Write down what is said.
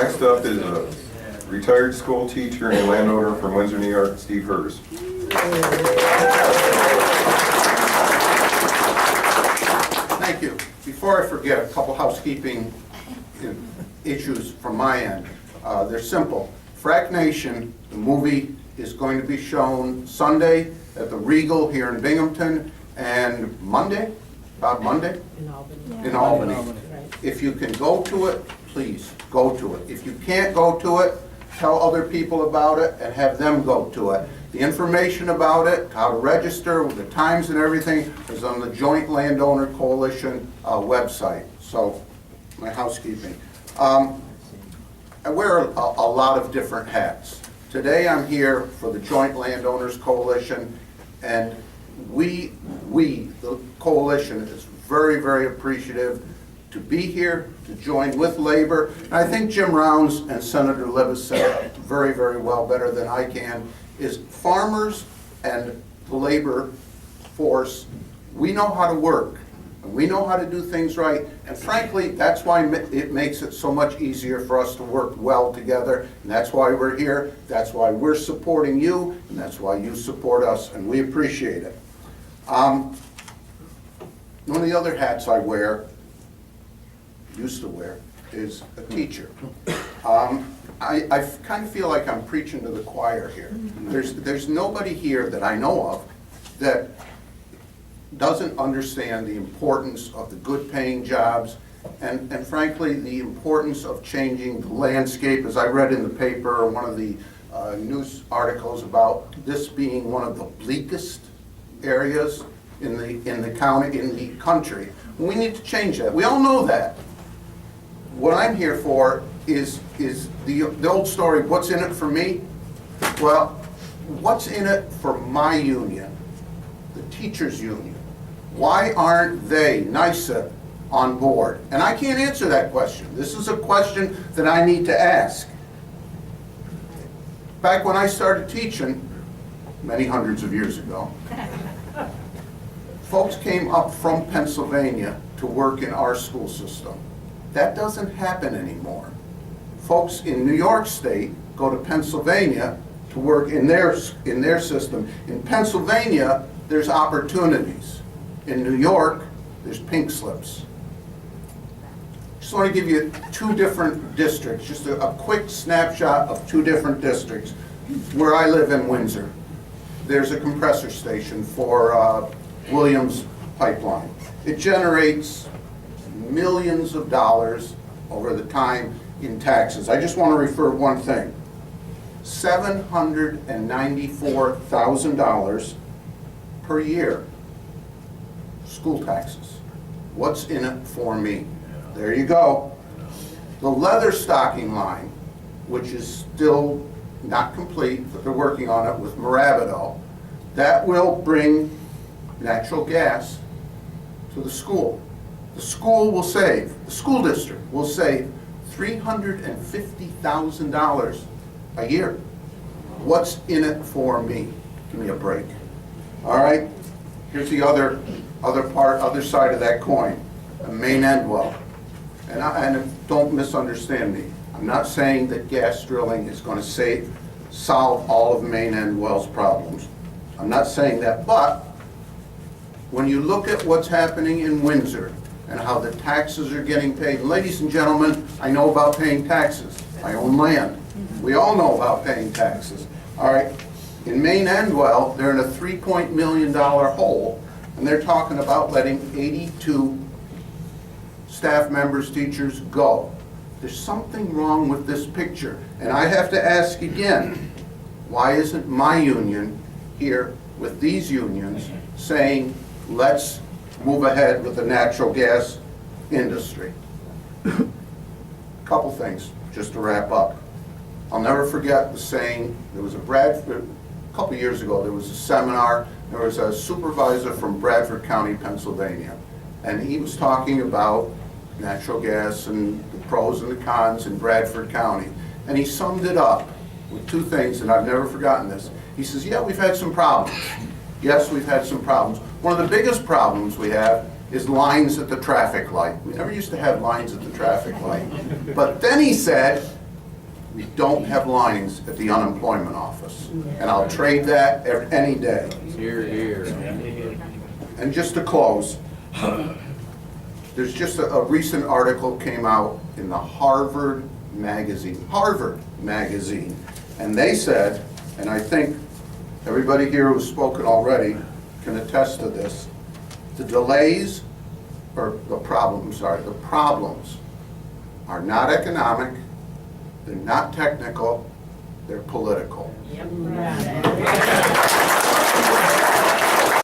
Next up is a retired school teacher and landowner from Windsor, New York, Steve Hers. Thank you. Before I forget, a couple housekeeping issues from my end. They're simple. Frack Nation, the movie, is going to be shown Sunday at the Regal here in Binghamton, and Monday, about Monday? In Albany. If you can go to it, please go to it. If you can't go to it, tell other people about it and have them go to it. The information about it, how to register, the times and everything, is on the Joint Landowner Coalition website. So, my housekeeping. I wear a lot of different hats. Today I'm here for the Joint Landowners Coalition, and we, the coalition, is very, very appreciative to be here, to join with labor. And I think Jim Rounds and Senator Libous said it very, very well, better than I can, is farmers and the labor force, we know how to work, and we know how to do things right, and frankly, that's why it makes it so much easier for us to work well together, and that's why we're here, that's why we're supporting you, and that's why you support us, and we appreciate it. One of the other hats I wear, used to wear, is a teacher. I kind of feel like I'm preaching to the choir here. There's nobody here that I know of that doesn't understand the importance of the good paying jobs and frankly the importance of changing the landscape, as I read in the paper, one of the news articles about this being one of the bleakest areas in the county, in the country. We need to change that. We all know that. What I'm here for is the old story, what's in it for me? Well, what's in it for my union, the teachers union? Why aren't they, NYSA, on board? And I can't answer that question. This is a question that I need to ask. Back when I started teaching, many hundreds of years ago, folks came up from Pennsylvania to work in our school system. That doesn't happen anymore. Folks in New York State go to Pennsylvania to work in their system. In Pennsylvania, there's opportunities. In New York, there's pink slips. Just want to give you two different districts, just a quick snapshot of two different districts. Where I live in Windsor, there's a compressor station for Williams Pipeline. It generates millions of dollars over the time in taxes. I just want to refer one thing. $794,000 per year, school taxes. What's in it for me? There you go. The leather stocking line, which is still not complete, but they're working on it with Marabido, that will bring natural gas to the school. The school will save, the school district will save $350,000 a year. What's in it for me? Give me a break. All right, here's the other side of that coin, a main end well. And don't misunderstand me. I'm not saying that gas drilling is going to solve all of main end wells problems. I'm not saying that, but when you look at what's happening in Windsor and how the taxes are getting paid, and ladies and gentlemen, I know about paying taxes. I own land. We all know about paying taxes. All right, in Main Endwell, they're in a $3 million hole, and they're talking about letting 82 staff members, teachers go. There's something wrong with this picture, and I have to ask again, why isn't my union here with these unions saying, let's move ahead with the natural gas industry? Couple things, just to wrap up. I'll never forget the saying, there was a couple years ago, there was a seminar, there was a supervisor from Bradford County, Pennsylvania, and he was talking about natural gas and the pros and the cons in Bradford County. And he summed it up with two things, and I've never forgotten this. He says, yeah, we've had some problems. Yes, we've had some problems. One of the biggest problems we have is lines at the traffic light. We never used to have lines at the traffic light. But then he said, We don't have lines at the unemployment office. And I'll trade that any day. Here, here. And just to close, there's just a recent article came out in the Harvard magazine, and they said, and I think everybody here who's spoken already can attest to this, the problems are not economic, they're not technical, they're political. Yep.